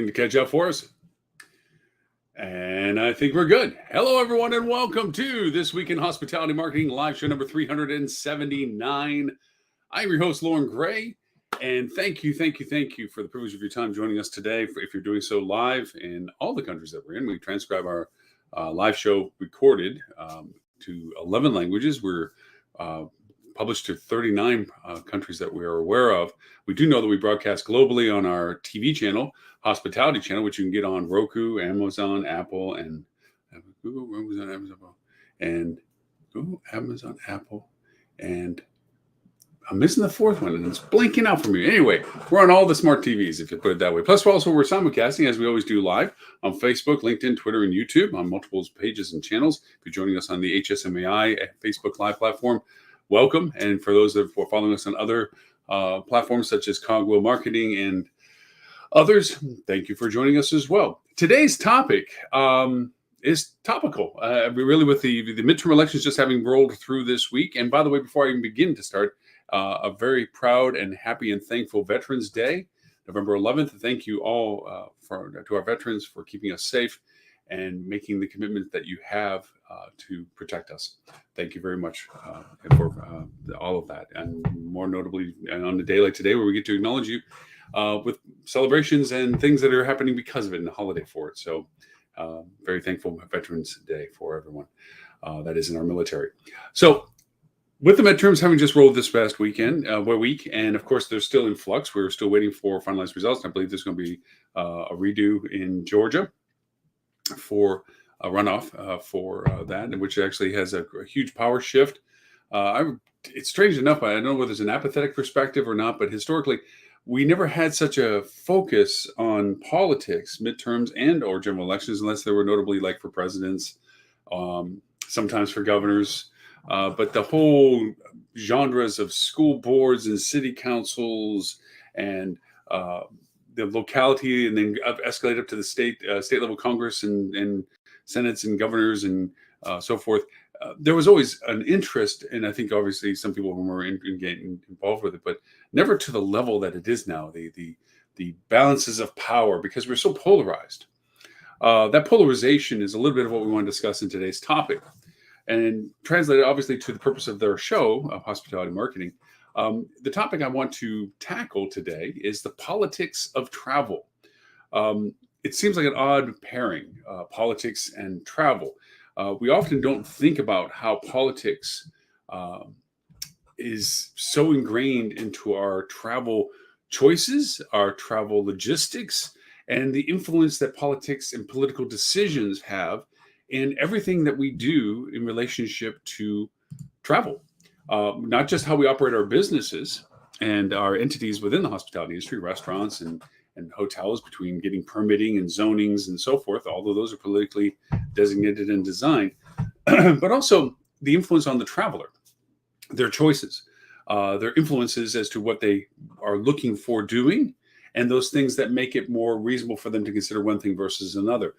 To catch up for us. And I think we're good. Hello, everyone, and welcome to This Week in Hospitality Marketing live show number 379. I'm your host, Lauren Gray, and thank you for the privilege of your time joining us today. If you're doing so live in all the countries that we're in, we transcribe our live show recorded to 11 languages. We're published to 39 countries that we are aware of. We do know that we broadcast globally on our TV channel, Hospitality Channel, which you can get on Roku, Amazon, Apple, and Google, Amazon, Apple, and I'm missing the fourth one, and it's blinking out for me. Anyway, we're on all the smart TVs, if you put it that way. Plus, we're simulcasting, as we always do, live on Facebook, LinkedIn, Twitter, and YouTube on multiple pages and channels. If you're joining us on the HSMAI Facebook Live platform, welcome. And for those that are following us on other platforms such as Cogwheel Marketing and others, thank you for joining us as well. Today's topic is topical, really, with the midterm elections just having rolled through this week. And by the way, before I even begin to start, a very proud and happy and thankful Veterans Day, November 11th. Thank you all to our veterans for keeping us safe and making the commitment that you have to protect us. Thank you very much for all of that. And more notably, on a day like today, where we get to acknowledge you with celebrations and things that are happening because of it and the holiday for it. So very thankful Veterans Day for everyone that is in our military. So with the midterms having just rolled this past week, and of course they're still in flux. We're still waiting for finalized results. I believe there's going to be a redo in Georgia for a runoff for that, which actually has a huge power shift. It's strange enough, I don't know whether it's an apathetic perspective or not, but historically, we never had such a focus on politics, midterms and or general elections, unless they were notably like for presidents, sometimes for governors. But the whole genres of school boards and city councils and the locality, and then escalate up to the state level Congress and senates and governors and so forth. There was always an interest, and I think obviously some people were getting involved with it, but never to the level that it is now. The balances of power, because we're so polarized. That polarization is a little bit of what we want to discuss in today's topic, and translated obviously to the purpose of their show of hospitality marketing. The topic I want to tackle today is the politics of travel. It seems like an odd pairing, politics and travel. We often don't think about how politics is so ingrained into our travel choices, our travel logistics, and the influence that politics and political decisions have in everything that we do in relationship to travel. Not just how we operate our businesses and our entities within the hospitality industry, restaurants and hotels, between getting permitting and zonings and so forth, although those are politically designated and designed, but also the influence on the traveler, their choices, their influences as to what they are looking for doing, and those things that make it more reasonable for them to consider one thing versus another.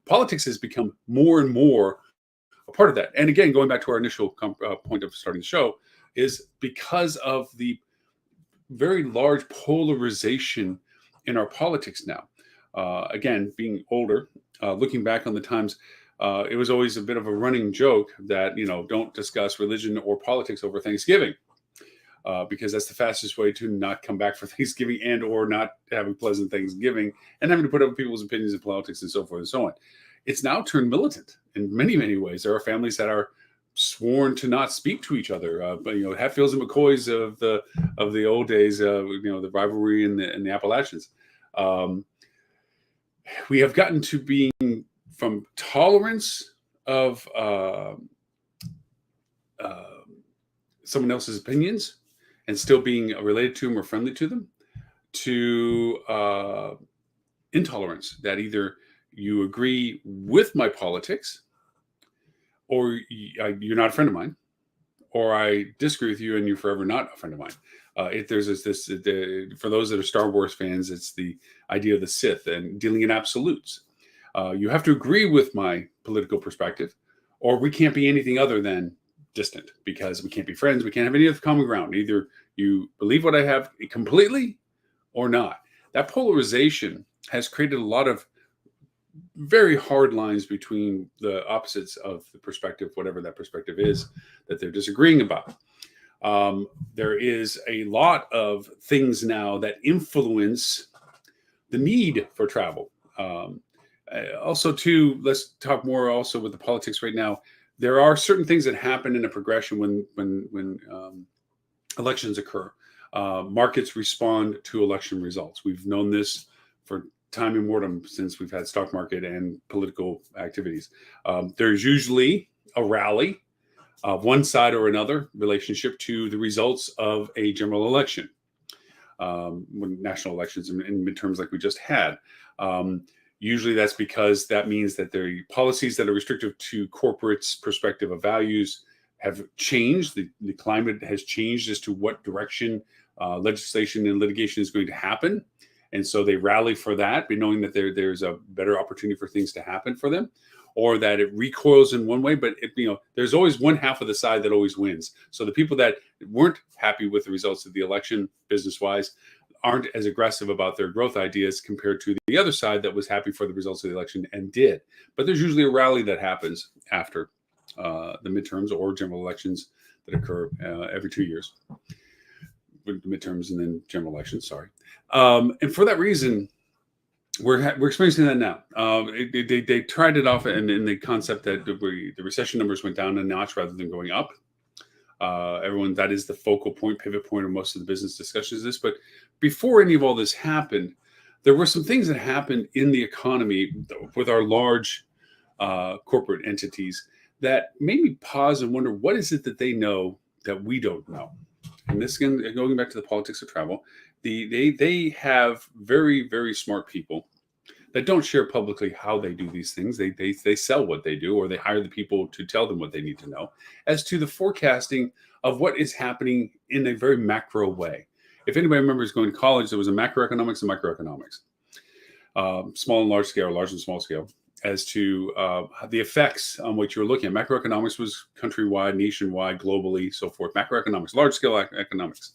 Politics has become more and more a part of that. And again, going back to our initial point of starting the show, is because of the very large polarization in our politics now. Again, being older, looking back on the times, it was always a bit of a running joke that, don't discuss religion or politics over Thanksgiving, because that's the fastest way to not come back for Thanksgiving and or not having pleasant Thanksgiving and having to put up people's opinions in politics and so forth and so on. It's now turned militant in many, many ways. There are families that are sworn to not speak to each other. But Hatfields and McCoys of the old days, the rivalry in the Appalachians. We have gotten to being from tolerance of someone else's opinions and still being related to them or friendly to them, to intolerance, that either you agree with my politics or you're not a friend of mine, or I disagree with you and you're forever not a friend of mine. There's this for those that are Star Wars fans, it's the idea of the Sith and dealing in absolutes. You have to agree with my political perspective, or we can't be anything other than distant, because we can't be friends. We can't have any other common ground. Either you believe what I have completely or not. That polarization has created a lot of very hard lines between the opposites of the perspective, whatever that perspective is that they're disagreeing about. There is a lot of things now that influence the need for travel. Also, too, let's talk more also with the politics right now. There are certain things that happen in a progression when elections occur. Markets respond to election results. We've known this for time immemorial since we've had stock market and political activities. There's usually a rally of one side or another relationship to the results of a general election, when national elections and midterms like we just had. Usually that's because that means that the policies that are restrictive to corporates' perspective of values have changed. The climate has changed as to what direction legislation and litigation is going to happen. And so they rally for that, but knowing that there's a better opportunity for things to happen for them, or that it recoils in one way. But there's always one half of the side that always wins. So the people that weren't happy with the results of the election, business-wise, aren't as aggressive about their growth ideas compared to the other side that was happy for the results of the election and did. But there's usually a rally that happens after the midterms or general elections that occur every 2 years. With the midterms and then general elections, sorry. And for that reason, we're experiencing that now. They tried it off in the concept that the recession numbers went down a notch rather than going up. Everyone, that is the focal point, pivot point of most of the business discussions. This, but before any of all this happened, there were some things that happened in the economy with our large corporate entities that made me pause and wonder, what is it that they know that we don't know? And this, again, going back to the politics of travel, they have very, very smart people that don't share publicly how they do these things. They sell what they do, or they hire the people to tell them what they need to know as to the forecasting of what is happening in a very macro way. If anybody remembers going to college, there was a macroeconomics and microeconomics, small and large scale, large and small scale, as to the effects on what you're looking at. Macroeconomics was countrywide, nationwide, globally, so forth. Macroeconomics, large scale economics.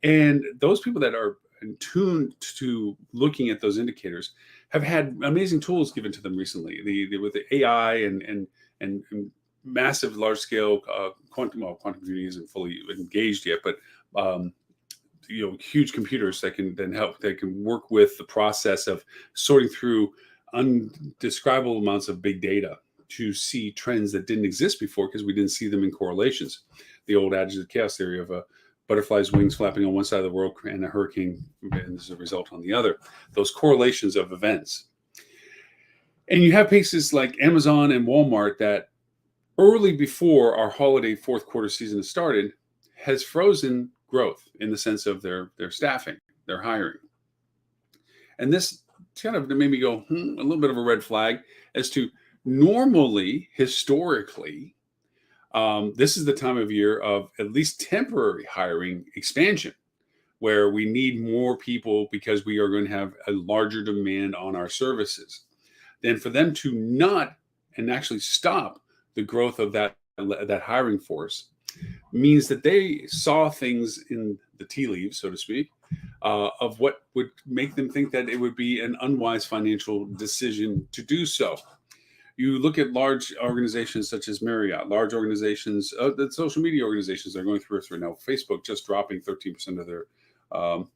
And those people that are in tune to looking at those indicators have had amazing tools given to them recently. With the AI and massive large scale quantum computing isn't fully engaged yet, but huge computers that can then help. They can work with the process of sorting through undescribable amounts of big data to see trends that didn't exist before because we didn't see them in correlations. The old adage of chaos theory of a butterfly's wings flapping on one side of the world and a hurricane and as a result on the other. Those correlations of events. And you have places like Amazon and Walmart that early before our holiday fourth quarter season has started has frozen growth in the sense of their staffing, their hiring. And this kind of made me go, a little bit of a red flag as to normally, historically, this is the time of year of at least temporary hiring expansion, where we need more people because we are going to have a larger demand on our services. Then for them to not and actually stop the growth of that hiring force means that they saw things in the tea leaves, so to speak, of what would make them think that it would be an unwise financial decision to do so. You look at large organizations such as Marriott, large organizations, the social media organizations that are going through it right now. Facebook just dropping 13% of their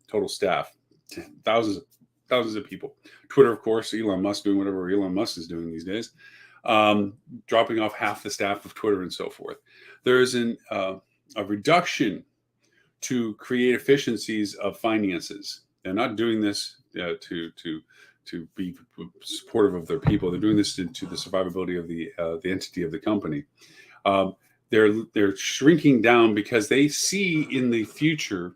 total staff, thousands of people. Twitter, of course, Elon Musk doing whatever Elon Musk is doing these days, dropping off half the staff of Twitter and so forth. There is a reduction to create efficiencies of finances. They're not doing this to be supportive of their people. They're doing this to the survivability of the entity of the company. They're shrinking down because they see in the future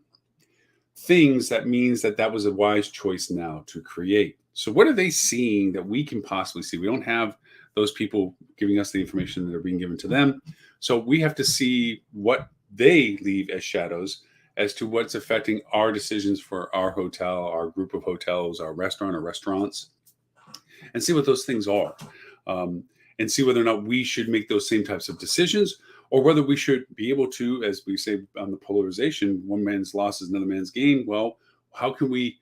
things that means that was a wise choice now to create. So what are they seeing that we can possibly see? We don't have those people giving us the information that are being given to them. So we have to see what they leave as shadows as to what's affecting our decisions for our hotel, our group of hotels, our restaurant or restaurants, and see what those things are, and see whether or not we should make those same types of decisions, or whether we should be able to, as we say on the polarization, one man's loss is another man's gain. Well, how can we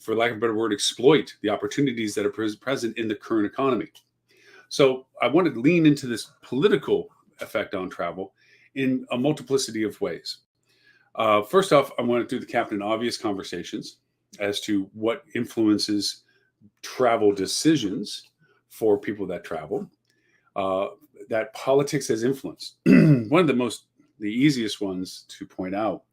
for lack of a better word, exploit the opportunities that are present in the current economy. So I wanted to lean into this political effect on travel in a multiplicity of ways. First off, I want to do the Captain Obvious conversations as to what influences travel decisions for people that travel, that politics has influenced. One of the easiest ones to point out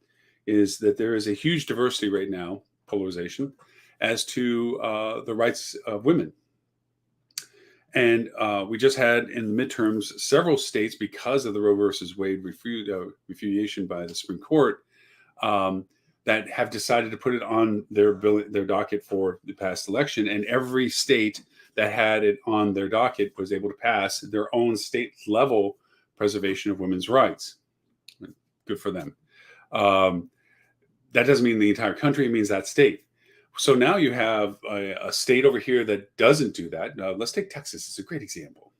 is that there is a huge diversity right now, polarization, as to the rights of women. And we just had in the midterms several states, because of the Roe versus Wade refutation by the Supreme Court, that have decided to put it on their docket for the past election. And every state that had it on their docket was able to pass their own state level preservation of women's rights. Good for them. That doesn't mean the entire country, it means that state. So now you have a state over here that doesn't do that. Let's take Texas. It's a great example.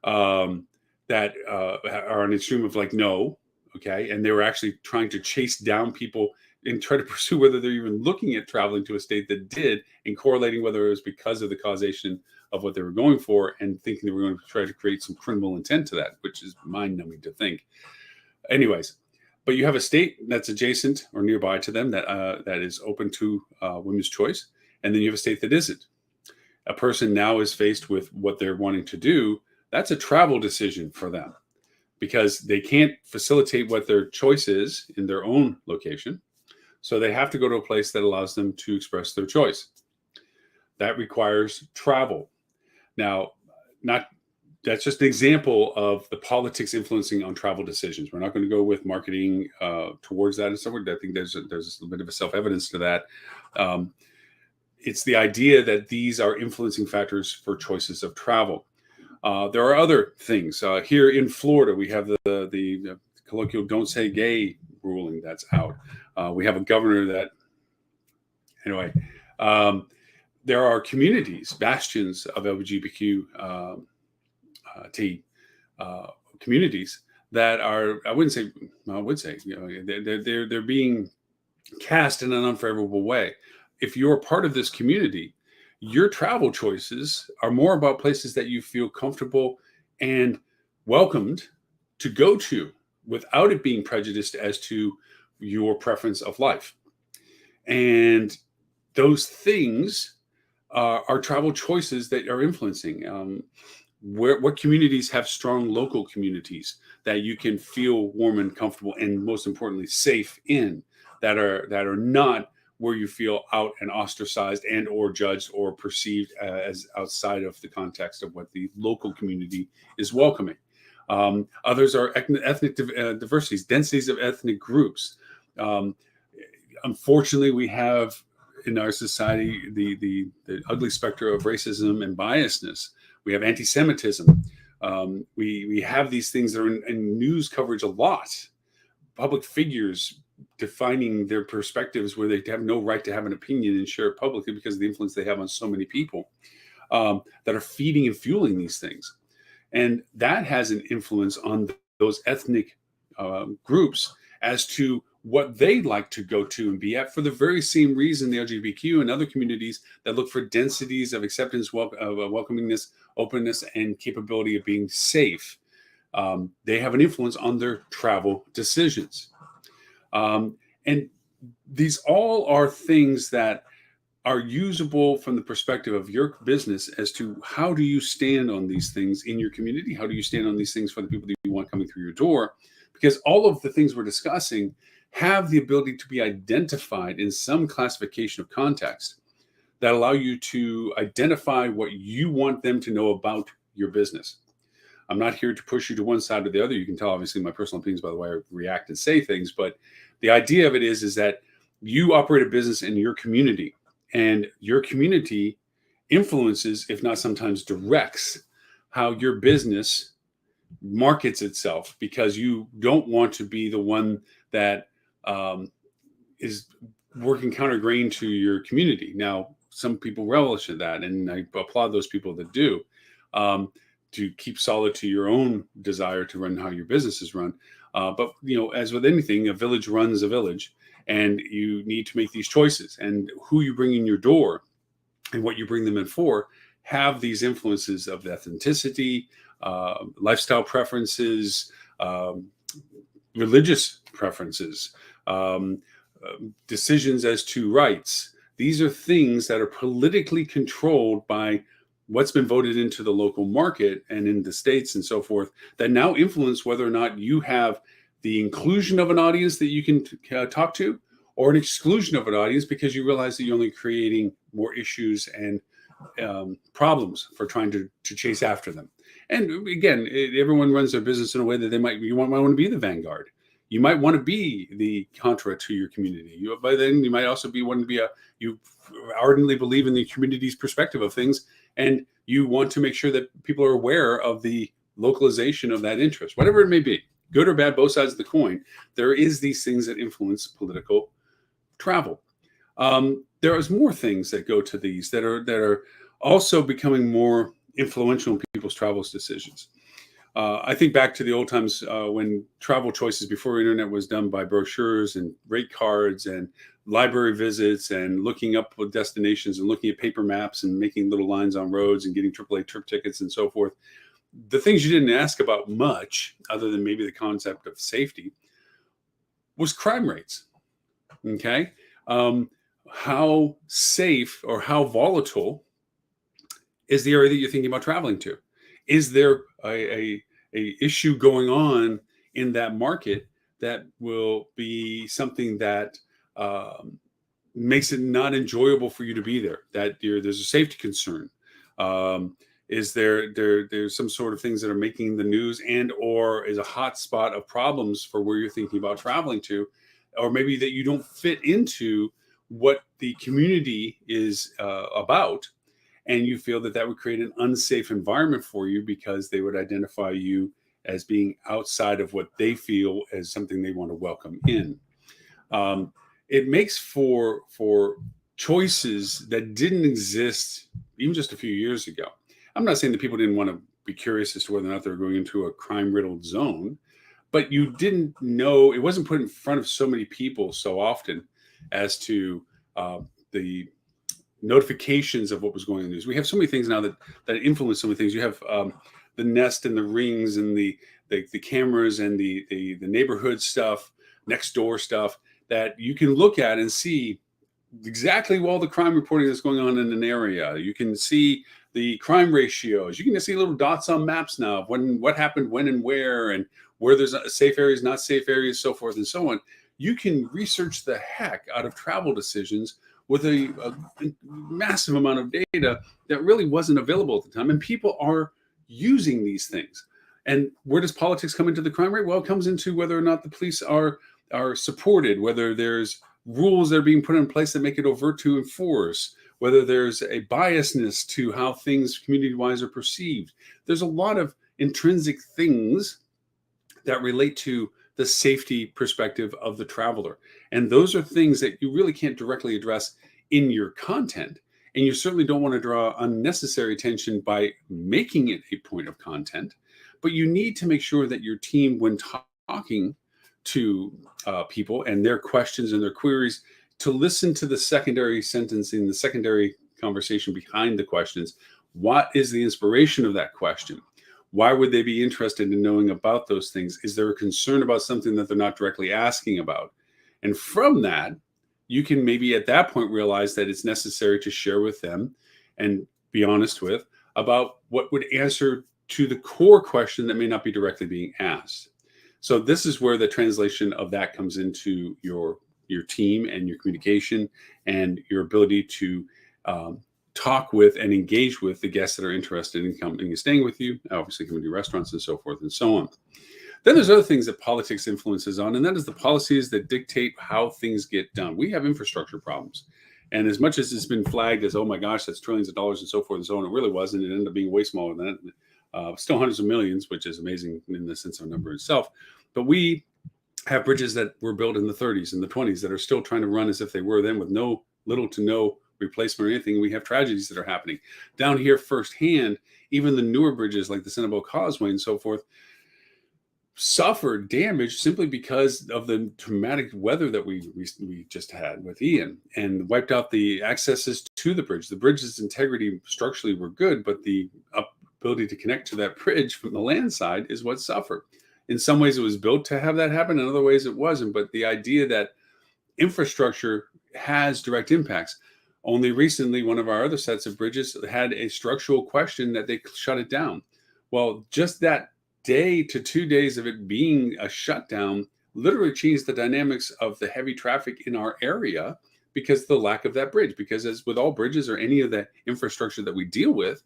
That are on the extreme of like, no, okay. And they were actually trying to chase down people and try to pursue whether they're even looking at traveling to a state that did, and correlating whether it was because of the causation of what they were going for, and thinking they were going to try to create some criminal intent to that, which is mind-numbing to think. Anyways, but you have a state that's adjacent or nearby to them that is open to women's choice, and then you have a state that isn't. A person now is faced with what they're wanting to do. That's a travel decision for them, because they can't facilitate what their choice is in their own location. So they have to go to a place that allows them to express their choice. That requires travel. Now, that's just an example of the politics influencing on travel decisions. We're not going to go with marketing towards that and so forth. I think there's a little bit of a self-evidence to that. It's the idea that these are influencing factors for choices of travel. There are other things. Here in Florida, we have the colloquial "Don't Say Gay" ruling that's out. We have a governor that, anyway, there are communities, bastions of LGBTQ communities that are, I would say, they're being cast in an unfavorable way. If you're part of this community, your travel choices are more about places that you feel comfortable and welcomed to go to, without it being prejudiced as to your preference of life. And those things are travel choices that are influencing. What communities have strong local communities that you can feel warm and comfortable, and most importantly, safe in, that are not where you feel out and ostracized and or judged or perceived as outside of the context of what the local community is welcoming. Others are ethnic diversities, densities of ethnic groups. Unfortunately, we have in our society the ugly specter of racism and biasness. We have anti-Semitism. We have these things that are in news coverage a lot. Public figures defining their perspectives where they have no right to have an opinion and share it publicly because of the influence they have on so many people, that are feeding and fueling these things. And that has an influence on those ethnic groups as to what they'd like to go to and be at, for the very same reason the LGBTQ and other communities that look for densities of acceptance, welcomingness, openness, and capability of being safe. They have an influence on their travel decisions. And these all are things that are usable from the perspective of your business as to how do you stand on these things in your community? How do you stand on these things for the people that you want coming through your door? Because all of the things we're discussing have the ability to be identified in some classification of context that allow you to identify what you want them to know about your business. I'm not here to push you to one side or the other. You can tell, obviously, my personal opinions by the way I react and say things. But the idea of it is that you operate a business in your community, and your community influences, if not sometimes directs, how your business markets itself, because you don't want to be the one that is working countergrain to your community. Now, some people relish in that, and I applaud those people that do, to keep solid to your own desire to run how your business is run. But as with anything, a village runs a village, And you need to make these choices, and who you bring in your door and what you bring them in for have these influences of ethnicity, lifestyle preferences, religious preferences, decisions as to rights. These are things that are politically controlled by what's been voted into the local market and in the states and so forth, that now influence whether or not you have the inclusion of an audience that you can talk to, or an exclusion of an audience because you realize that you're only creating more issues and problems for trying to chase after them. And again, everyone runs their business in a way that you might want to be the vanguard. You might want to be the contra to your community. By then, you might also you ardently believe in the community's perspective of things, and you want to make sure that people are aware of the localization of that interest, whatever it may be, good or bad, both sides of the coin. There is these things that influence political travel. There is more things that go to these that are also becoming more influential in people's travel decisions. I think back to the old times when travel choices before internet was done by brochures and rate cards and library visits and looking up destinations and looking at paper maps and making little lines on roads and getting AAA trip tickets and so forth. The things you didn't ask about much, other than maybe the concept of safety, was crime rates. Okay. How safe or how volatile is the area that you're thinking about traveling to? Is there a issue going on in that market that will be something that makes it not enjoyable for you to be there? That there's a safety concern. Is there's some sort of things that are making the news, and or is a hot spot of problems for where you're thinking about traveling to, or maybe that you don't fit into what the community is about, and you feel that would create an unsafe environment for you because they would identify you as being outside of what they feel as something they want to welcome in. It makes for choices that didn't exist even just a few years ago. I'm not saying that people didn't want to be curious as to whether or not they were going into a crime-riddled zone, but you didn't know, it wasn't put in front of so many people so often as to the notifications of what was going on in the news. We have so many things now that influence so many things. You have the Nest and the Rings and the cameras and the neighborhood stuff, next door stuff that you can look at and see exactly all the crime reporting that's going on in an area. You can see the crime ratios. You can see little dots on maps now of what happened, when and where there's safe areas, not safe areas, so forth and so on. You can research the heck out of travel decisions with a massive amount of data that really wasn't available at the time. And people are using these things. And where does politics come into the crime rate? Well, it comes into whether or not the police are supported, whether there's rules that are being put in place that make it overt to enforce, whether there's a biasness to how things community-wise are perceived. There's a lot of intrinsic things that relate to the safety perspective of the traveler. And those are things that you really can't directly address in your content. And you certainly don't want to draw unnecessary attention by making it a point of content. But you need to make sure that your team, when talking to people and their questions and their queries, to listen to the secondary sentencing, the secondary conversation behind the questions. What is the inspiration of that question? Why would they be interested in knowing about those things? Is there a concern about something that they're not directly asking about? And from that, you can maybe at that point realize that it's necessary to share with them and be honest with about what would answer to the core question that may not be directly being asked. So this is where the translation of that comes into your team and your communication and your ability to talk with and engage with the guests that are interested in coming and staying with you, obviously coming to restaurants and so forth and so on. Then there's other things that politics influences on, and that is the policies that dictate how things get done. We have infrastructure problems. And as much as it's been flagged as, oh my gosh, that's trillions of dollars and so forth and so on, it really wasn't. It ended up being way smaller than that. Still hundreds of millions, which is amazing in the sense of number itself. But we have bridges that were built in the 30s and the 20s that are still trying to run as if they were then with little to no replacement or anything. We have tragedies that are happening down here firsthand. Even the newer bridges like the Sentinel Causeway and so forth, suffered damage simply because of the traumatic weather that we just had with Ian, and wiped out the accesses to the bridge. The bridge's integrity structurally were good, but the ability to connect to that bridge from the land side is what suffered. In some ways, it was built to have that happen. In other ways, it wasn't. But the idea that infrastructure has direct impacts. Only recently, one of our other sets of bridges had a structural question that they shut it down. Well, just that day to 2 days of it being a shutdown literally changed the dynamics of the heavy traffic in our area because of the lack of that bridge. Because as with all bridges or any of the infrastructure that we deal with,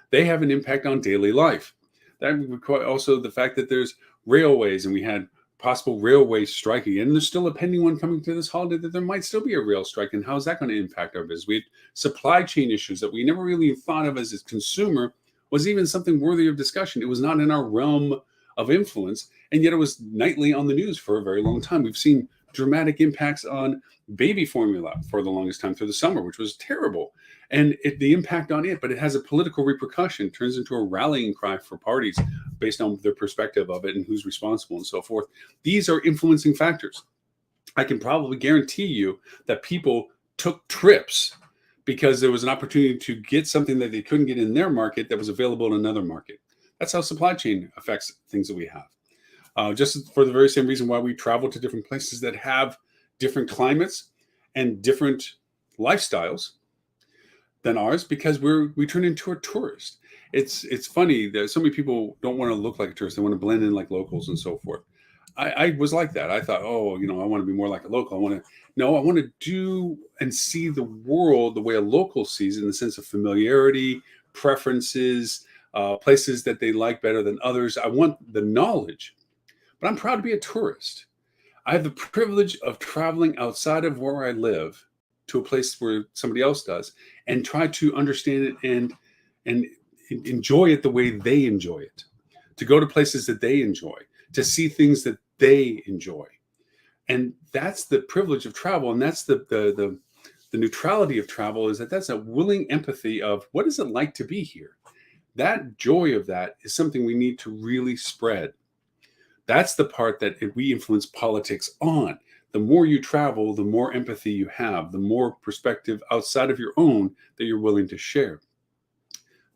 they have an impact on daily life. That also the fact that there's railways, and we had possible railway striking, and there's still a pending one coming to this holiday that there might still be a rail strike, and how is that going to impact our business? We had supply chain issues that we never really thought of as a consumer was even something worthy of discussion. It was not in our realm of influence, and yet it was nightly on the news for a very long time. We've seen dramatic impacts on baby formula for the longest time through the summer, which was terrible. And the impact on it, but it has a political repercussion, turns into a rallying cry for parties based on their perspective of it and who's responsible and so forth. These are influencing factors. I can probably guarantee you that people took trips because there was an opportunity to get something that they couldn't get in their market that was available in another market. That's how supply chain affects things that we have. Just for the very same reason why we travel to different places that have different climates and different lifestyles than ours, because we turn into a tourist. It's funny that so many people don't want to look like a tourist. They want to blend in like locals and so forth. I was like that. I thought, oh, I want to be more like a local. I want to do and see the world the way a local sees it, in the sense of familiarity, preferences, places that they like better than others. I want the knowledge, but I'm proud to be a tourist. I have the privilege of traveling outside of where I live to a place where somebody else does, and try to understand it and enjoy it the way they enjoy it. To go to places that they enjoy, to see things that they enjoy. And that's the privilege of travel, and that's the neutrality of travel, is that's a willing empathy of what is it like to be here. That joy of that is something we need to really spread. That's the part that we influence politics on. The more you travel, the more empathy you have, the more perspective outside of your own that you're willing to share.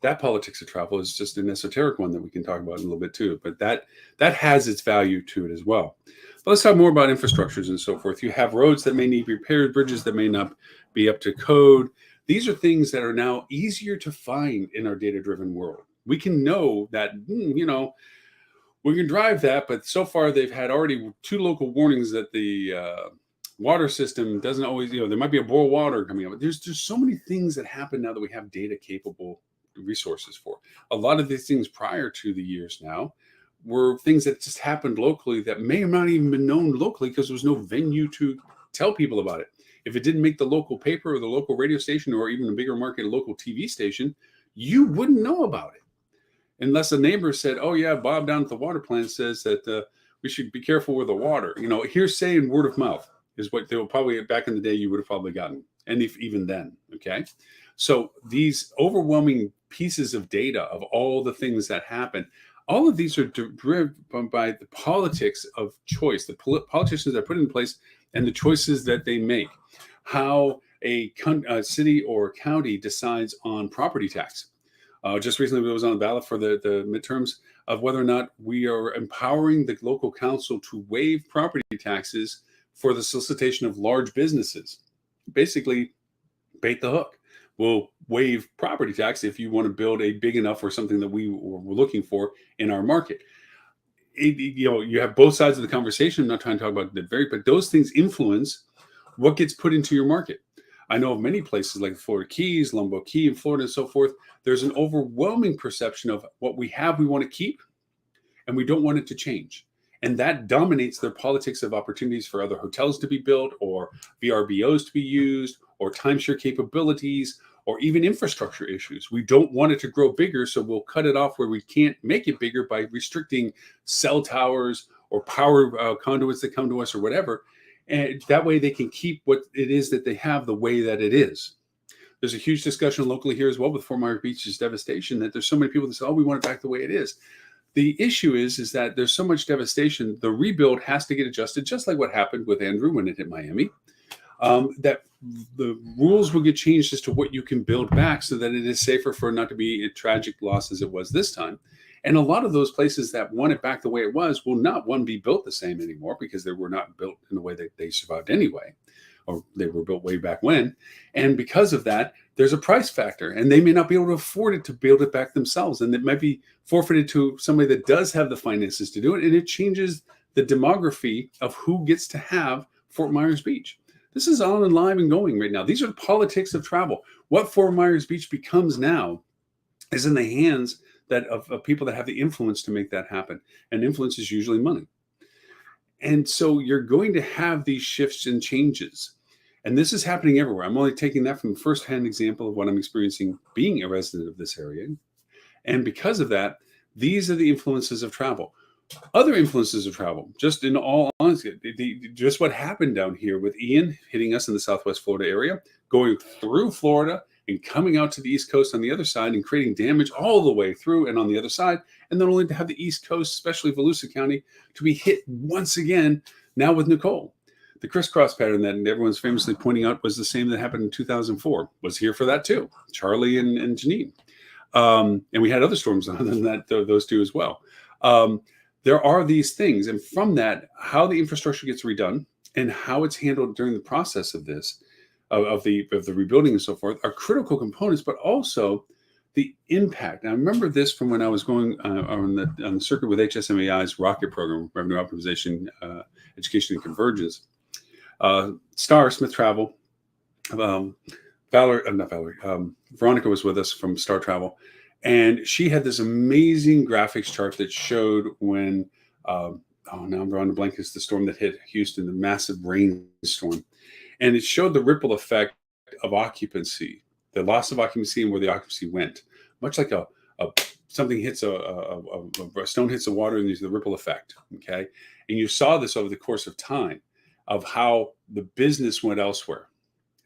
That politics of travel is just an esoteric one that we can talk about in a little bit too, but that has its value to it as well. But let's talk more about infrastructures and so forth. You have roads that may need repaired, bridges that may not be up to code. These are things that are now easier to find in our data-driven world. We can know that, we can drive that, but so far they've had already 2 local warnings that the water system doesn't always, there might be a boil water coming up. There's just so many things that happen now that we have data capable resources for. A lot of these things prior to the years now were things that just happened locally that may have not even been known locally because there was no venue to tell people about it. If it didn't make the local paper or the local radio station or even a bigger market, local TV station, you wouldn't know about it. Unless a neighbor said, oh yeah, Bob down at the water plant says that we should be careful with the water. Hearsay and word of mouth is what they will probably, back in the day, you would have probably gotten. And even then, okay? So these overwhelming pieces of data of all the things that happen, all of these are driven by the politics of choice, the politicians that put in place and the choices that they make. How a city or county decides on property tax. Just recently, it was on the ballot for the midterms of whether or not we are empowering the local council to waive property taxes for the solicitation of large businesses. Basically, bait the hook. We'll waive property tax if you want to build a big enough or something that we were looking for in our market. You have both sides of the conversation. I'm not trying to talk about but those things influence what gets put into your market. I know of many places like Florida Keys, Lombo Key in Florida and so forth. There's an overwhelming perception of what we have, we want to keep, and we don't want it to change. And that dominates their politics of opportunities for other hotels to be built, or VRBOs to be used, or timeshare capabilities, or even infrastructure issues. We don't want it to grow bigger, so we'll cut it off where we can't make it bigger by restricting cell towers or power conduits that come to us or whatever. And that way they can keep what it is that they have the way that it is. There's a huge discussion locally here as well with Fort Myers Beach's devastation that there's so many people that say, oh, we want it back the way it is. the issue is that there's so much devastation. The rebuild has to get adjusted, just like what happened with Andrew when it hit Miami. That the rules will get changed as to what you can build back so that it is safer for it not to be a tragic loss as it was this time. And a lot of those places that want it back the way it was will not, one, be built the same anymore because they were not built in the way that they survived anyway, or they were built way back when. And because of that, there's a price factor, and they may not be able to afford it to build it back themselves. And it might be forfeited to somebody that does have the finances to do it. And it changes the demography of who gets to have Fort Myers Beach. This is on and live and going right now. These are the politics of travel. What Fort Myers Beach becomes now is in the hands of people that have the influence to make that happen. And influence is usually money. And so you're going to have these shifts and changes. And this is happening everywhere. I'm only taking that from a firsthand example of what I'm experiencing being a resident of this area. And because of that, these are the influences of travel. Other influences of travel, just in all honesty, just what happened down here with Ian hitting us in the Southwest Florida area, going through Florida and coming out to the East Coast on the other side and creating damage all the way through and on the other side. And then only to have the East Coast, especially Volusia County, to be hit once again now with Nicole. The crisscross pattern that everyone's famously pointing out was the same that happened in 2004, was here for that too. Charlie and Janine. And we had other storms other than that, those two as well. There are these things, and from that, how the infrastructure gets redone and how it's handled during the process of this, of the rebuilding and so forth, are critical components, but also the impact. Now, I remember this from when I was going on the circuit with HSMAI's Rocket program, Revenue Optimization, Education and Convergence. Star Smith Travel, Veronica was with us from Star Travel. And she had this amazing graphics chart that showed when, now I'm drawing a blank, it's the storm that hit Houston, the massive rainstorm. And it showed the ripple effect of occupancy, the loss of occupancy and where the occupancy went. Much like something hits a stone hits the water and there's the ripple effect, okay? And you saw this over the course of time of how the business went elsewhere.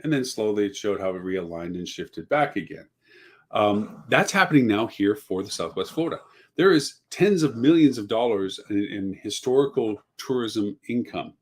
And then slowly it showed how it realigned and shifted back again. That's happening now here for the Southwest Florida. There is tens of millions of dollars in historical tourism income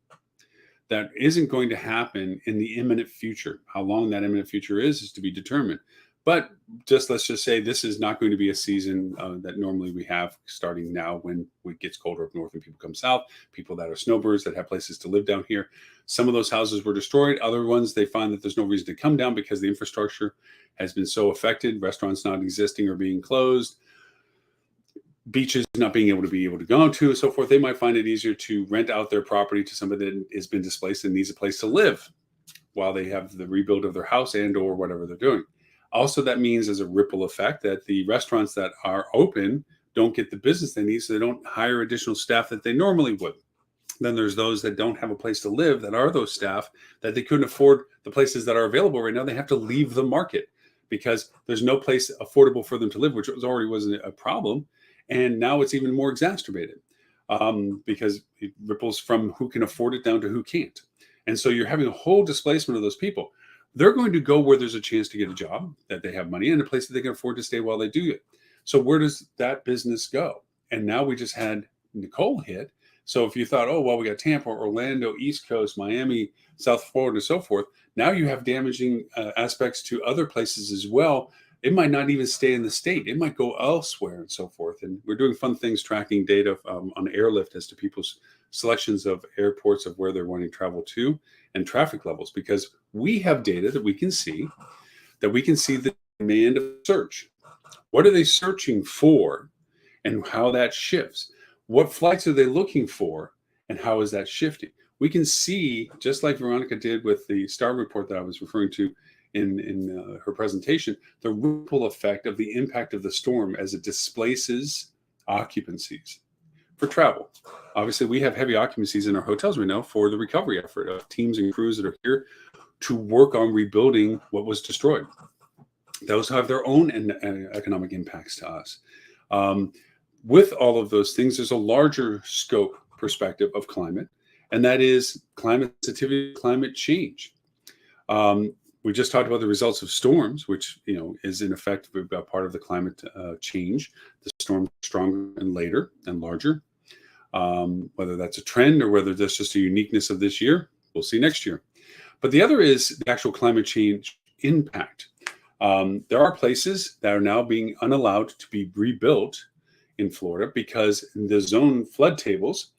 that isn't going to happen in the imminent future. How long that imminent future is to be determined. But let's just say this is not going to be a season that normally we have starting now when it gets colder up north and people come south, people that are snowbirds that have places to live down here. Some of those houses were destroyed. Other ones, they find that there's no reason to come down because the infrastructure has been so affected, restaurants not existing or being closed, beaches not being able to go to, and so forth. They might find it easier to rent out their property to somebody that has been displaced and needs a place to live while they have the rebuild of their house and or whatever they're doing. Also, that means as a ripple effect that the restaurants that are open don't get the business they need, so they don't hire additional staff that they normally would. Then there's those that don't have a place to live that are those staff that they couldn't afford the places that are available right now. They have to leave the market because there's no place affordable for them to live, which already wasn't a problem. And now it's even more exacerbated because it ripples from who can afford it down to who can't. And so you're having a whole displacement of those people. They're going to go where there's a chance to get a job, that they have money, and a place that they can afford to stay while they do it. So where does that business go? And now we just had Nicole hit. So if you thought, oh, well, we got Tampa, Orlando, East Coast, Miami, South Florida, and so forth, now you have damaging aspects to other places as well. It might not even stay in the state. It might go elsewhere and so forth. And we're doing fun things, tracking data on Airlift as to people's selections of airports of where they're wanting to travel to and traffic levels, because we have data that we can see the demand of search. What are they searching for and how that shifts? What flights are they looking for and how is that shifting? We can see, just like Veronica did with the STAR report that I was referring to in her presentation, the ripple effect of the impact of the storm as it displaces occupancies for travel. Obviously, we have heavy occupancies in our hotels, we know, for the recovery effort of teams and crews that are here to work on rebuilding what was destroyed. Those have their own economic impacts to us. With all of those things, there's a larger scope perspective of climate, and that is climate sensitivity, climate change. We just talked about the results of storms, which is in effect part of the climate change. The storms are stronger and later and larger. Whether that's a trend or whether that's just a uniqueness of this year, we'll see next year. But the other is the actual climate change impact. There are places that are now being unallowed to be rebuilt in Florida because in the zone flood tables,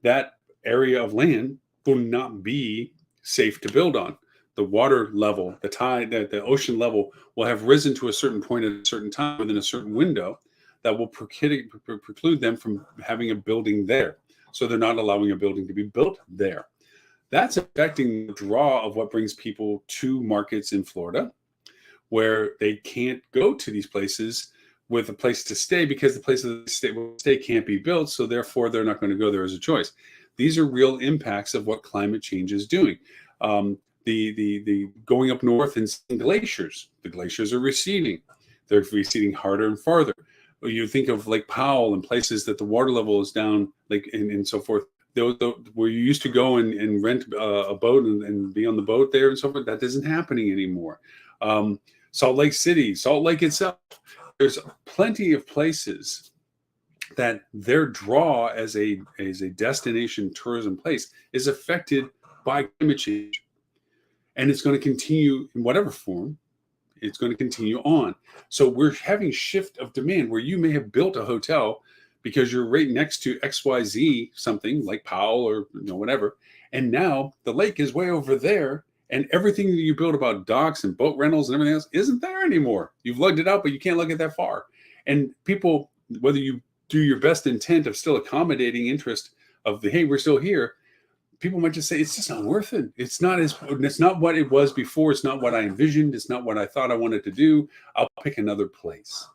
that area of land will not be safe to build on. The water level, the tide, the ocean level will have risen to a certain point at a certain time within a certain window that will preclude them from having a building there. So they're not allowing a building to be built there. That's affecting the draw of what brings people to markets in Florida, where they can't go to these places with a place to stay because the place that they stay can't be built. So therefore, they're not going to go there as a choice. These are real impacts of what climate change is doing. The going up north and seeing glaciers. The glaciers are receding. They're receding harder and farther. You think of Lake Powell and places that the water level is down, like and so forth. Where you used to go and rent a boat and be on the boat there and so forth, that isn't happening anymore. Salt Lake City, Salt Lake itself, there's plenty of places that their draw as a destination tourism place is affected by climate change. And it's going to continue in whatever form. It's going to continue on. So we're having shift of demand where you may have built a hotel because you're right next to XYZ something like Powell or whatever. And now the lake is way over there. And everything that you built about docks and boat rentals and everything else isn't there anymore. You've lugged it out, but you can't lug it that far. And people, whether you do your best intent of still accommodating interest of hey, we're still here, people might just say, it's just not worth it. It's not what it was before. It's not what I envisioned. It's not what I thought I wanted to do. I'll pick another place.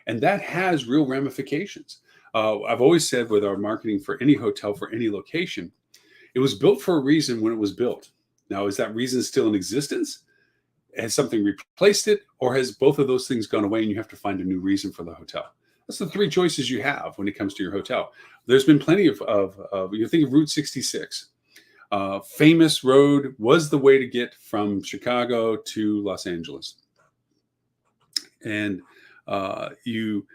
And that has real ramifications. I've always said with our marketing for any hotel, for any location, it was built for a reason when it was built. Now, is that reason still in existence? Has something replaced it? Or has both of those things gone away and you have to find a new reason for the hotel? That's the three choices you have when it comes to your hotel. There's been plenty of you think of Route 66. Famous road, was the way to get from Chicago to Los Angeles. And you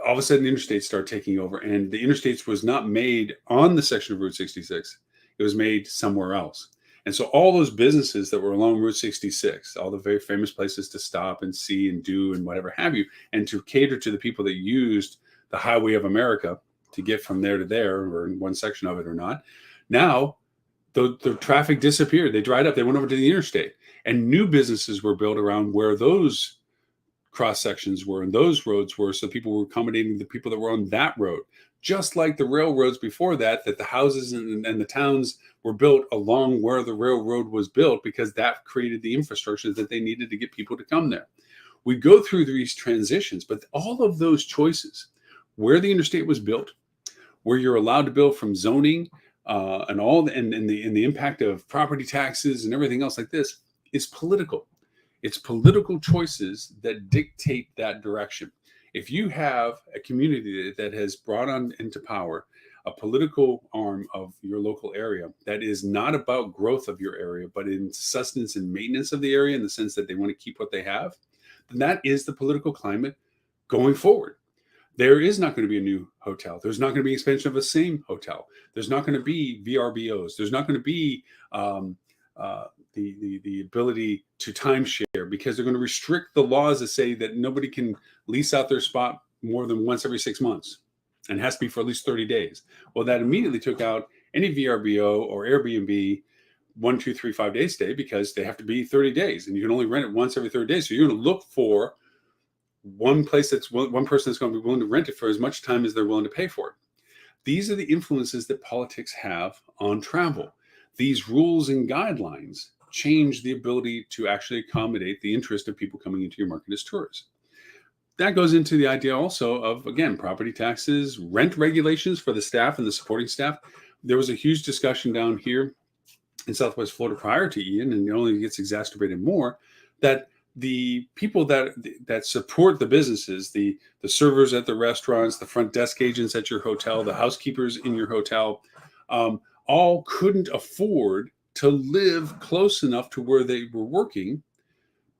all of a sudden interstates start taking over, and the interstates was not made on the section of Route 66. It was made somewhere else. And so all those businesses that were along Route 66, all the very famous places to stop and see and do and whatever have you, and to cater to the people that used the Highway of America to get from there to there, or in one section of it or not, now the traffic disappeared. They dried up. They went over to the interstate, and new businesses were built around where those cross sections were and those roads were, so people were accommodating the people that were on that road, just like the railroads before that the houses and the towns were built along where the railroad was built, because that created the infrastructure that they needed to get people to come there. We go through these transitions, but all of those choices, where the interstate was built, where you're allowed to build from zoning and the impact of property taxes and everything else like this, is political. It's political choices that dictate that direction. If you have a community that has brought on into power a political arm of your local area that is not about growth of your area, but in sustenance and maintenance of the area, in the sense that they want to keep what they have, then that is the political climate going forward. There is not going to be a new hotel. There's not going to be expansion of the same hotel. There's not going to be VRBOs. There's not going to be the ability to timeshare, because they're going to restrict the laws that say that nobody can lease out their spot more than once every 6 months and has to be for at least 30 days. Well, that immediately took out any VRBO or Airbnb 1, 2, 3, 5 day stay, because they have to be 30 days and you can only rent it once every 30 days. So you're going to look for one place one person that's going to be willing to rent it for as much time as they're willing to pay for it. These are the influences that politics have on travel. These rules and guidelines change the ability to actually accommodate the interest of people coming into your market as tourists. That goes into the idea also of, again, property taxes, rent regulations for the staff and the supporting staff. There was a huge discussion down here in Southwest Florida prior to Ian, and it only gets exacerbated more, that the people that support the businesses, the servers at the restaurants, the front desk agents at your hotel, the housekeepers in your hotel, all couldn't afford to live close enough to where they were working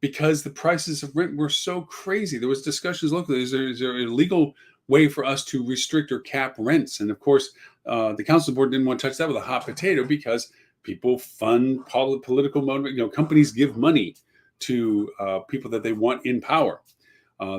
because the prices of rent were so crazy. There was discussions locally. Is there a legal way for us to restrict or cap rents? And of course, the council board didn't want to touch that with a hot potato because people fund political motive. Companies give money to people that they want in power.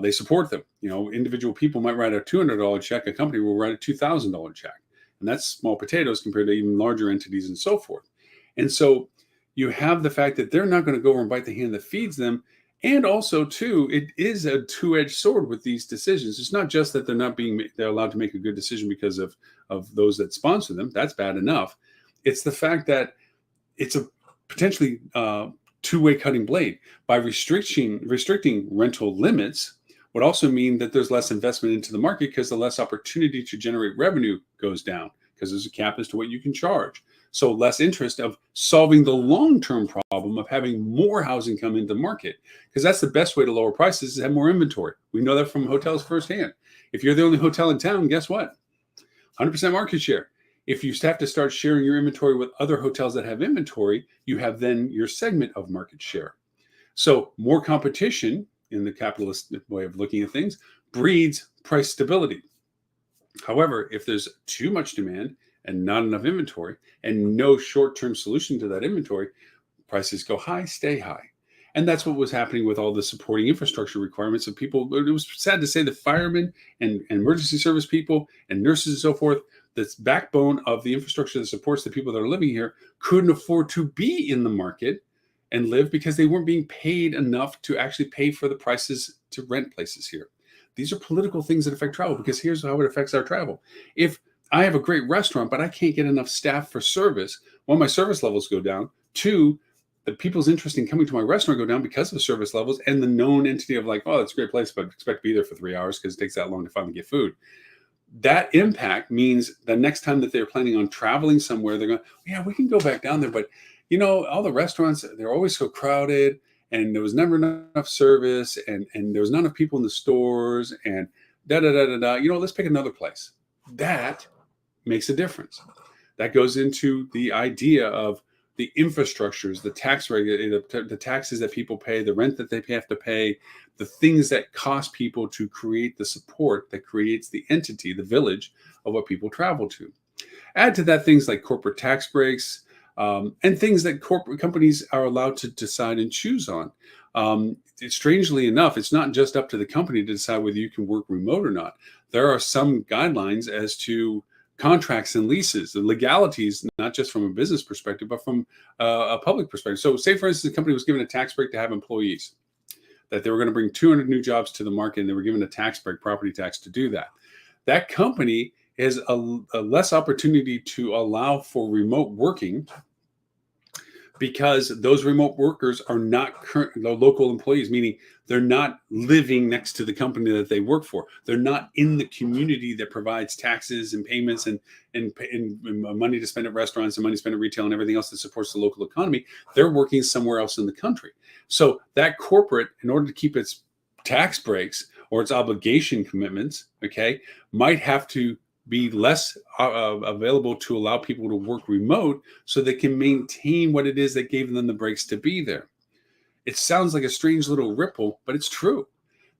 They support them. Individual people might write a $200 check. A company will write a $2,000 check. And that's small potatoes compared to even larger entities and so forth. And so you have the fact that they're not going to go over and bite the hand that feeds them. And also, too, it is a two-edged sword with these decisions. It's not just that they're allowed to make a good decision because of those that sponsor them. That's bad enough. It's the fact that it's a potentially two-way cutting blade. By restricting rental limits would also mean that there's less investment into the market because the less opportunity to generate revenue goes down because there's a cap as to what you can charge. So less interest of solving the long-term problem of having more housing come into the market, because that's the best way to lower prices is have more inventory. We know that from hotels firsthand. If you're the only hotel in town, guess what? 100% market share. If you have to start sharing your inventory with other hotels that have inventory, you have then your segment of market share. So more competition in the capitalist way of looking at things breeds price stability. However, if there's too much demand and not enough inventory and no short-term solution to that inventory, prices go high, stay high. And that's what was happening with all the supporting infrastructure requirements of people. It was sad to say the firemen and emergency service people and nurses and so forth, this backbone of the infrastructure that supports the people that are living here, couldn't afford to be in the market and live because they weren't being paid enough to actually pay for the prices to rent places here. These are political things that affect travel, because here's how it affects our travel. If I have a great restaurant, but I can't get enough staff for service, one, my service levels go down. Two, the people's interest in coming to my restaurant go down because of service levels and the known entity of like, oh, that's a great place, but expect to be there for 3 hours because it takes that long to finally get food. That impact means the next time that they're planning on traveling somewhere, they're going, yeah, we can go back down there. But, all the restaurants, they're always so crowded and there was never enough service and there was not enough people in the stores and da-da-da-da-da. Let's pick another place. That makes a difference. That goes into the idea of the infrastructures, the the taxes that people pay, the rent that they have to pay, the things that cost people to create the support that creates the entity, the village of what people travel to. Add to that things like corporate tax breaks and things that corporate companies are allowed to decide and choose on. Strangely enough, it's not just up to the company to decide whether you can work remote or not. There are some guidelines as to contracts and leases, the legalities, not just from a business perspective, but from a public perspective. So say, for instance, the company was given a tax break to have employees, that they were going to bring 200 new jobs to the market, and they were given a tax break, property tax, to do that. That company has a less opportunity to allow for remote working because those remote workers are not the local employees, meaning they're not living next to the company that they work for. They're not in the community that provides taxes and payments and money to spend at restaurants and money to spend at retail and everything else that supports the local economy. They're working somewhere else in the country. So that corporate, in order to keep its tax breaks or its obligation commitments, might have to be less available to allow people to work remote so they can maintain what it is that gave them the breaks to be there. It sounds like a strange little ripple, but it's true.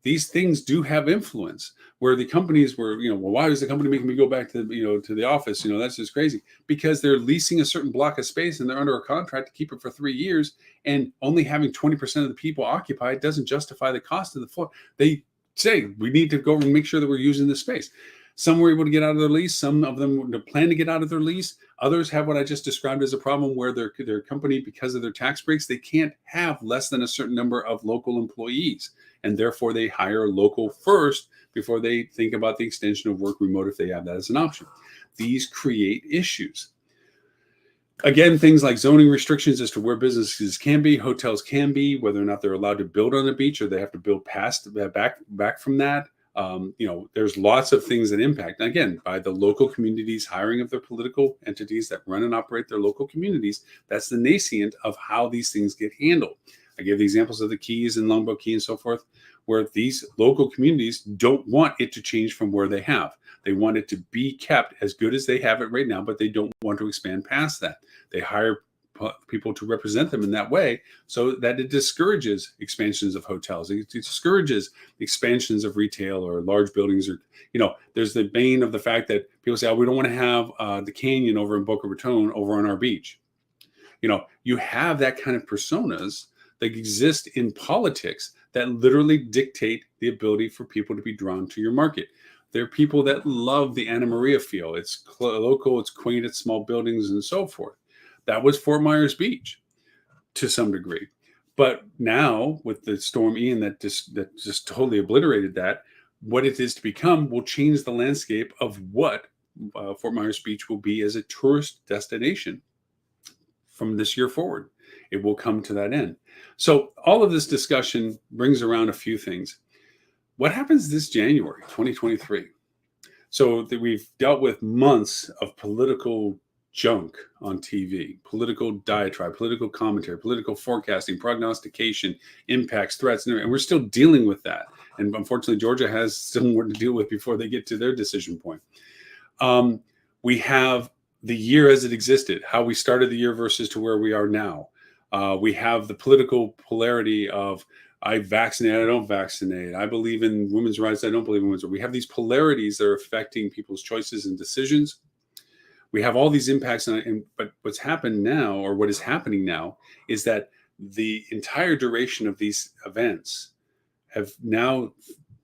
These things do have influence where the companies were, well, why is the company making me go back to, to the office? That's just crazy, because they're leasing a certain block of space and they're under a contract to keep it for 3 years, and only having 20% of the people occupied doesn't justify the cost of the floor. They say we need to go and make sure that we're using the space. Some were able to get out of their lease. Some of them plan to get out of their lease. Others have what I just described as a problem where their company, because of their tax breaks, they can't have less than a certain number of local employees. And therefore, they hire local first before they think about the extension of work remote if they have that as an option. These create issues. Again, things like zoning restrictions as to where businesses can be, hotels can be, whether or not they're allowed to build on the beach or they have to build back from that. There's lots of things that impact, again, by the local communities hiring of their political entities that run and operate their local communities. That's the nascent of how these things get handled. I gave the examples of the Keys and Longboat Key and so forth, where these local communities don't want it to change from where they have. They want it to be kept as good as they have it right now, but they don't want to expand past that. They hire people to represent them in that way, so that it discourages expansions of hotels. It discourages expansions of retail or large buildings. Or, there's the bane of the fact that people say, oh, we don't want to have the Canyon over in Boca Raton over on our beach. You have that kind of personas that exist in politics that literally dictate the ability for people to be drawn to your market. There are people that love the Anna Maria feel. It's local, it's quaint, it's small buildings, and so forth. That was Fort Myers Beach to some degree. But now with the Storm Ian that just totally obliterated that, what it is to become will change the landscape of what Fort Myers Beach will be as a tourist destination from this year forward. It will come to that end. So all of this discussion brings around a few things. What happens this January, 2023? So that we've dealt with months of political junk on TV, political diatribe, political commentary, political forecasting, prognostication, impacts, threats, and we're still dealing with that. And unfortunately, Georgia has still more to deal with before they get to their decision point. We have the year as it existed, how we started the year versus to where we are now. We have the political polarity of I vaccinate, I don't vaccinate. I believe in women's rights, I don't believe in women's rights. We have these polarities that are affecting people's choices and decisions. We have all these impacts on it. But what's happened now, or what is happening now, is that the entire duration of these events have now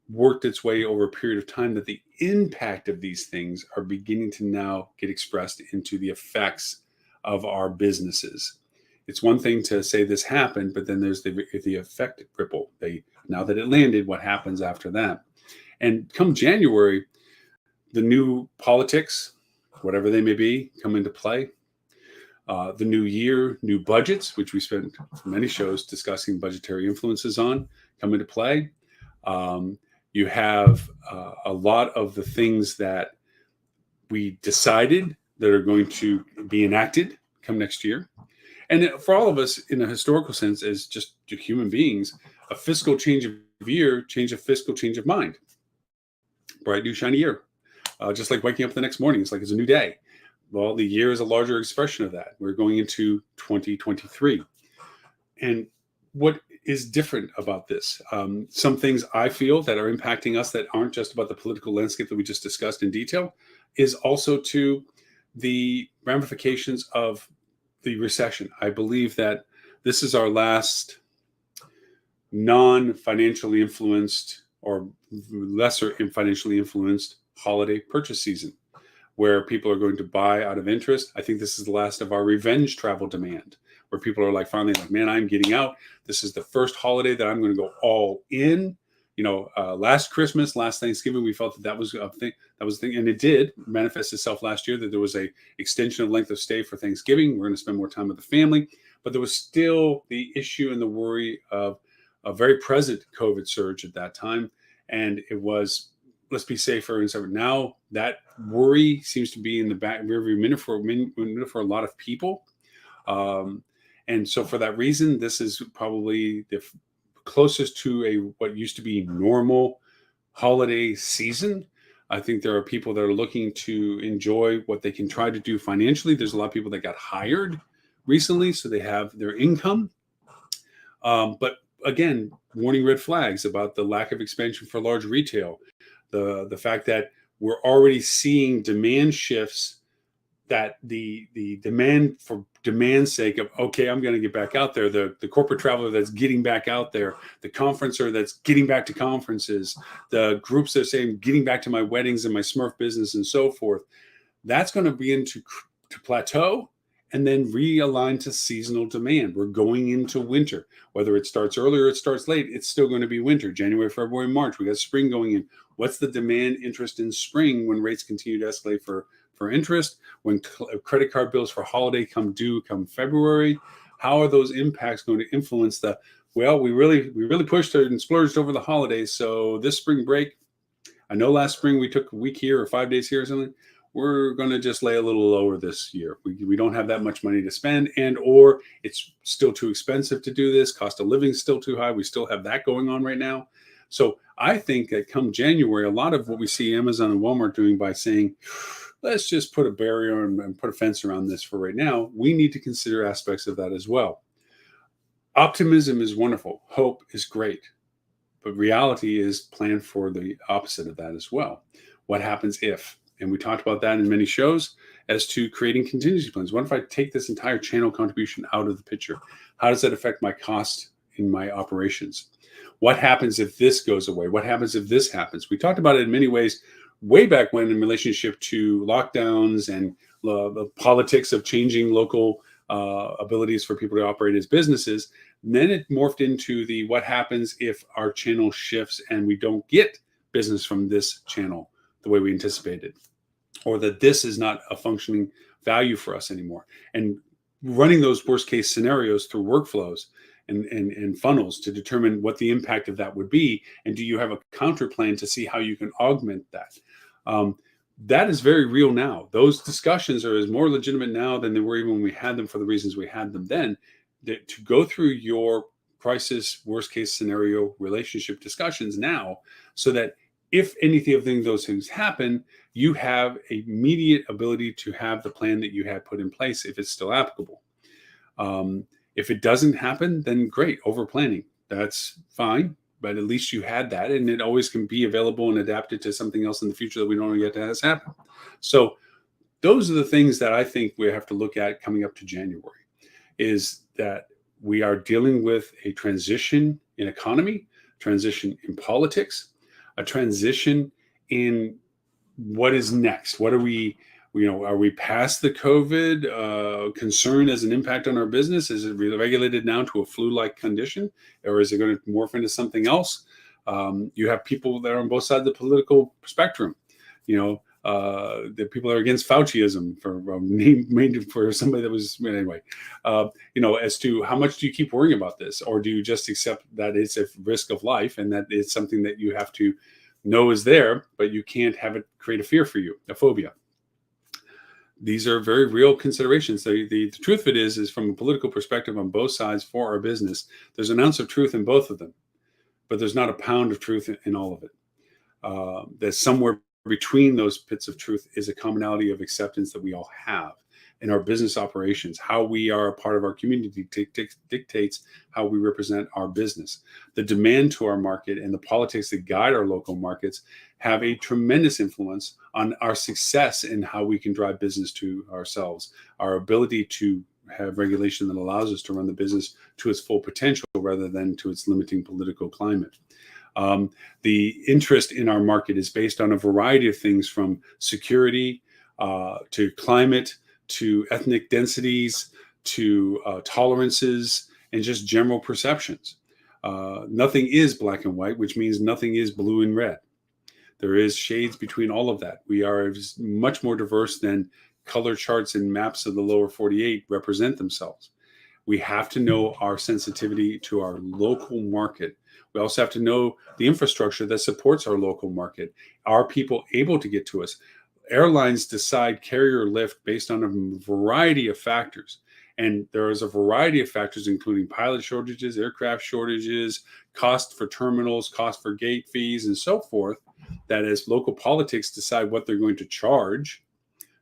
worked its way over a period of time, that the impact of these things are beginning to now get expressed into the effects of our businesses. It's one thing to say this happened, but then there's the effect ripple. Now that it landed, what happens after that? And come January, the new politics, whatever they may be, come into play. The new year, new budgets, which we spent many shows discussing budgetary influences on, come into play. You have a lot of the things that we decided that are going to be enacted come next year. And for all of us, in a historical sense, as just human beings, a fiscal change of year, change of mind. Bright new shiny year. Just like waking up the next morning, it's like it's a new day. Well, the year is a larger expression of that. We're going into 2023. And what is different about this? Some things I feel that are impacting us that aren't just about the political landscape that we just discussed in detail, is also to the ramifications of the recession. I believe that this is our last non-financially influenced or lesser financially influenced holiday purchase season, where people are going to buy out of interest. I think this is the last of our revenge travel demand, where people are like, finally, like, man, I'm getting out. This is the first holiday that I'm going to go all in. Last Christmas, last Thanksgiving, we felt that was a thing. That was a thing, and it did manifest itself last year that there was a extension of length of stay for Thanksgiving. We're going to spend more time with the family, but there was still the issue and the worry of a very present COVID surge at that time, and it was, let's be safer and so now that worry seems to be in the back rearview mirror for a lot of people, and so for that reason, this is probably the closest to what used to be normal holiday season. I think there are people that are looking to enjoy what they can try to do financially. There's a lot of people that got hired recently, so they have their income. But again, warning red flags about the lack of expansion for large retail, the fact that we're already seeing demand shifts, that the demand for demand's sake of, okay, I'm going to get back out there, the corporate traveler that's getting back out there, the conferencer that's getting back to conferences, the groups that are saying getting back to my weddings and my Smurf business and so forth, that's going to begin to plateau and then realign to seasonal demand. We're going into winter. Whether it starts early or it starts late, it's still going to be winter. January, February, March, we got spring going in. What's the demand interest in spring when rates continue to escalate for interest, when credit card bills for holiday come due come February? How are those impacts going to influence we really pushed and splurged over the holidays. So this spring break, I know last spring we took a week here or 5 days here or something. We're going to just lay a little lower this year. We don't have that much money to spend, and or it's still too expensive to do this. Cost of living is still too high. We still have that going on right now. So I think that come January, a lot of what we see Amazon and Walmart doing by saying, let's just put a barrier and put a fence around this for right now. We need to consider aspects of that as well. Optimism is wonderful. Hope is great. But reality is planned for the opposite of that as well. What happens if? And we talked about that in many shows as to creating contingency plans. What if I take this entire channel contribution out of the picture? How does that affect my cost in my operations? What happens if this goes away? What happens if this happens? We talked about it in many ways way back when in relationship to lockdowns and the politics of changing local abilities for people to operate as businesses. And then it morphed into the what happens if our channel shifts and we don't get business from this channel the way we anticipated, or that this is not a functioning value for us anymore. And running those worst case scenarios through workflows and funnels to determine what the impact of that would be. And do you have a counter plan to see how you can augment that? That is very real now. Those discussions are as more legitimate now than they were even when we had them for the reasons we had them then. To go through your crisis, worst case scenario relationship discussions now, so that if anything of those things happen, you have immediate ability to have the plan that you had put in place if it's still applicable. If it doesn't happen, then great, over planning. That's fine, but at least you had that, and it always can be available and adapted to something else in the future that we don't know yet that has happened. So those are the things that I think we have to look at coming up to January, is that we are dealing with a transition in economy, transition in politics, a transition in what is next. What are we, are we past the COVID concern as an impact on our business? Is it regulated now to a flu-like condition, or is it going to morph into something else? You have people that are on both sides of the political spectrum. The people that are against Fauciism for somebody that was anyway. As to how much do you keep worrying about this, or do you just accept that it's a risk of life and that it's something that you have to know is there, but you can't have it create a fear for you, a phobia. These are very real considerations. The truth of it is from a political perspective on both sides for our business, there's an ounce of truth in both of them, but there's not a pound of truth in all of it. There's somewhere between those pits of truth is a commonality of acceptance that we all have in our business operations. How we are a part of our community dictates how we represent our business. The demand to our market and the politics that guide our local markets have a tremendous influence on our success in how we can drive business to ourselves, our ability to have regulation that allows us to run the business to its full potential rather than to its limiting political climate. The interest in our market is based on a variety of things, from security to climate, to ethnic densities, to tolerances, and just general perceptions. Nothing is black and white, which means nothing is blue and red. There is shades between all of that. We are much more diverse than color charts and maps of the lower 48 represent themselves. We have to know our sensitivity to our local market. We also have to know the infrastructure that supports our local market. Are people able to get to us? Airlines decide carrier lift based on a variety of factors. And there is a variety of factors, including pilot shortages, aircraft shortages, cost for terminals, cost for gate fees, and so forth, that as local politics decide what they're going to charge,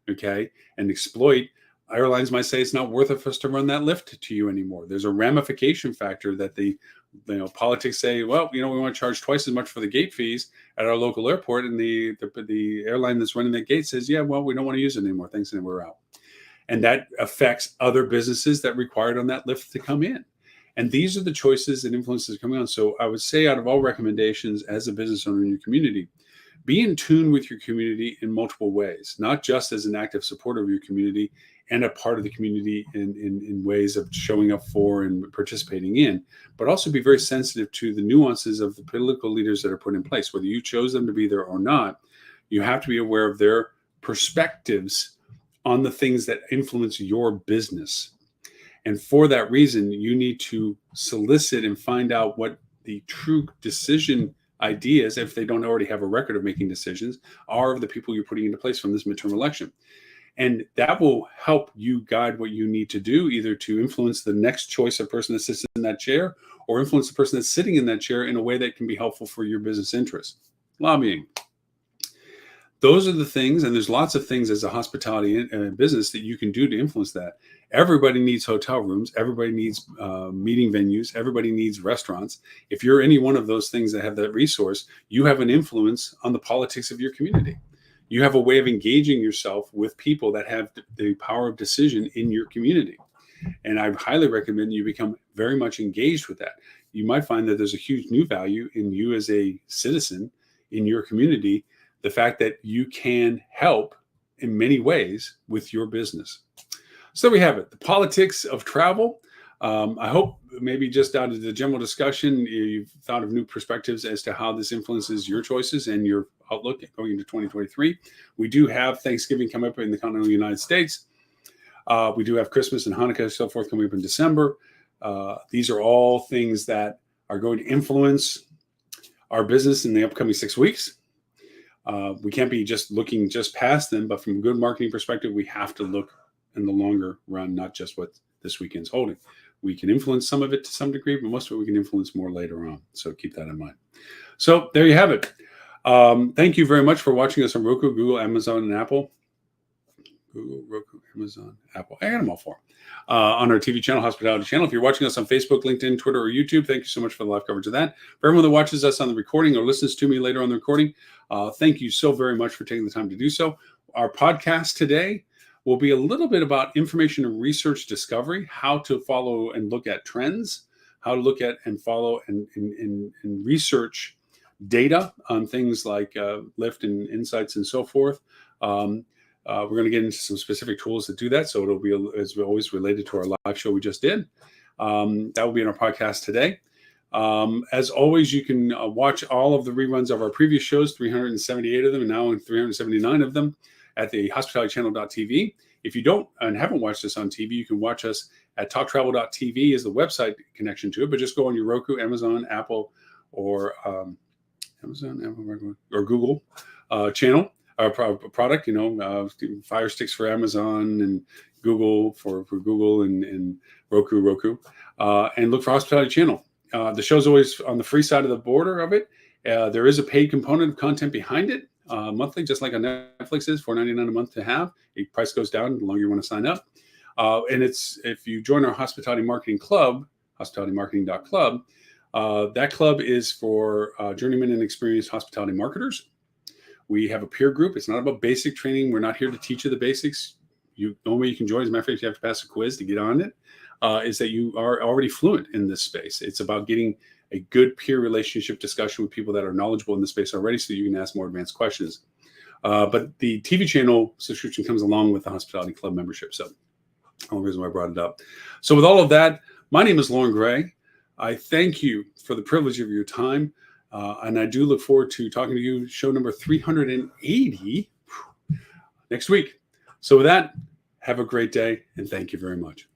and exploit, airlines might say it's not worth it for us to run that lift to you anymore. There's a ramification factor that the politics say, well, we want to charge twice as much for the gate fees at our local airport, and the airline that's running that gate says, yeah, well, we don't want to use it anymore. Thanks, and we're out. And that affects other businesses that required on that lift to come in. And these are the choices and influences coming on. So I would say, out of all recommendations as a business owner in your community, be in tune with your community in multiple ways, not just as an active supporter of your community and a part of the community in ways of showing up for and participating in, but also be very sensitive to the nuances of the political leaders that are put in place. Whether you chose them to be there or not, you have to be aware of their perspectives on the things that influence your business. And for that reason, you need to solicit and find out what the true decision ideas, if they don't already have a record of making decisions, are of the people you're putting into place from this midterm election. And that will help you guide what you need to do, either to influence the next choice of person that sits in that chair, or influence the person that's sitting in that chair in a way that can be helpful for your business interests. Lobbying. those are the things, and there's lots of things as a hospitality business that you can do to influence that. Everybody needs hotel rooms. Everybody needs meeting venues. Everybody needs restaurants. If you're any one of those things that have that resource, you have an influence on the politics of your community. You have a way of engaging yourself with people that have the power of decision in your community. And I highly recommend you become very much engaged with that. You might find that there's a huge new value in you as a citizen in your community, the fact that you can help in many ways with your business. So there we have it, the politics of travel. I hope maybe just out of the general discussion, you've thought of new perspectives as to how this influences your choices and your outlook going into 2023. We do have Thanksgiving coming up in the continental United States. We do have Christmas and Hanukkah, so forth, coming up in December. These are all things that are going to influence our business in the upcoming 6 weeks. We can't be just looking just past them, but from a good marketing perspective, we have to look in the longer run, not just what this weekend's holding. We can influence some of it to some degree, but most of it we can influence more later on. So keep that in mind. So there you have it. Thank you very much for watching us on Roku, Google, Amazon, and Apple. Google, Roku, Amazon, Apple. I got them all four. On our TV channel, Hospitality Channel. If you're watching us on Facebook, LinkedIn, Twitter, or YouTube, thank you so much for the live coverage of that. For everyone that watches us on the recording or listens to me later on the recording, thank you so very much for taking the time to do so. Our podcast today will be a little bit about information and research discovery, how to follow and look at trends, how to look at and follow and research data on things like Lyft and Insights and so forth. We're going to get into some specific tools that do that. So it'll be, as always, related to our live show we just did. That will be in our podcast today. As always, you can watch all of the reruns of our previous shows, 378 of them, and now 379 of them, at the hospitalitychannel.tv. If you don't and haven't watched us on TV, you can watch us at talktravel.tv is the website connection to it, but just go on your Roku, Amazon, Apple, or Google channel. Our product, Fire Sticks for Amazon and Google for Google and Roku, and look for Hospitality Channel. The show's always on the free side of the border of it. There is a paid component of content behind it, monthly, just like on Netflix is, $4.99 a month to have. The price goes down the longer you want to sign up. And it's, if you join our Hospitality Marketing Club, hospitalitymarketing.club, that club is for journeyman and experienced hospitality marketers. We have a peer group. It's not about basic training. We're not here to teach you the basics. The only way you can join, as a matter of fact, you have to pass a quiz to get on it, is that you are already fluent in this space. It's about getting a good peer relationship discussion with people that are knowledgeable in the space already, so you can ask more advanced questions. But the TV channel subscription comes along with the Hospitality Club membership. So the only reason why I brought it up. So with all of that, my name is Lauren Gray. I thank you for the privilege of your time. And I do look forward to talking to you, show number 380 next week. So with that, have a great day, and thank you very much.